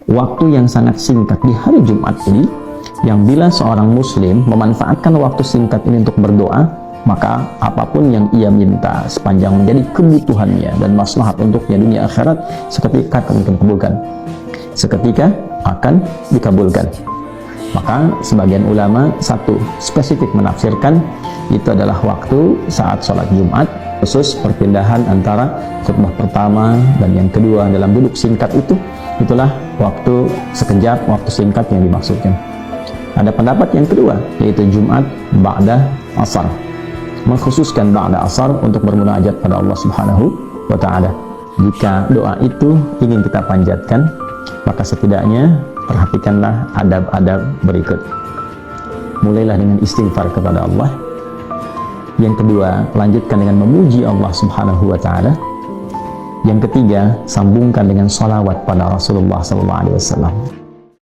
waktu yang sangat singkat di hari Jumat ini, yang bila seorang muslim memanfaatkan waktu singkat ini untuk berdoa, maka apapun yang ia minta sepanjang menjadi kebutuhannya dan maslahat untuknya dunia akhirat, seketika akan dikabulkan. Seketika akan dikabulkan. Maka sebagian ulama satu spesifik menafsirkan itu adalah waktu saat sholat Jumat, khusus perpindahan antara khutbah pertama dan yang kedua dalam duduk singkat itu, itulah waktu sekejap, waktu singkat yang dimaksudkan. Ada pendapat yang kedua, yaitu Jumat ba'da asar, mengkhususkan ba'da asar untuk bermunajat pada Allah Subhanahu wa Ta'ala. Jika doa itu ingin kita panjatkan, maka setidaknya perhatikanlah adab-adab berikut. Mulailah dengan istighfar kepada Allah. Yang kedua, lanjutkan dengan memuji Allah Subhanahu wa Ta'ala. Yang ketiga, sambungkan dengan sholawat pada Rasulullah SAW.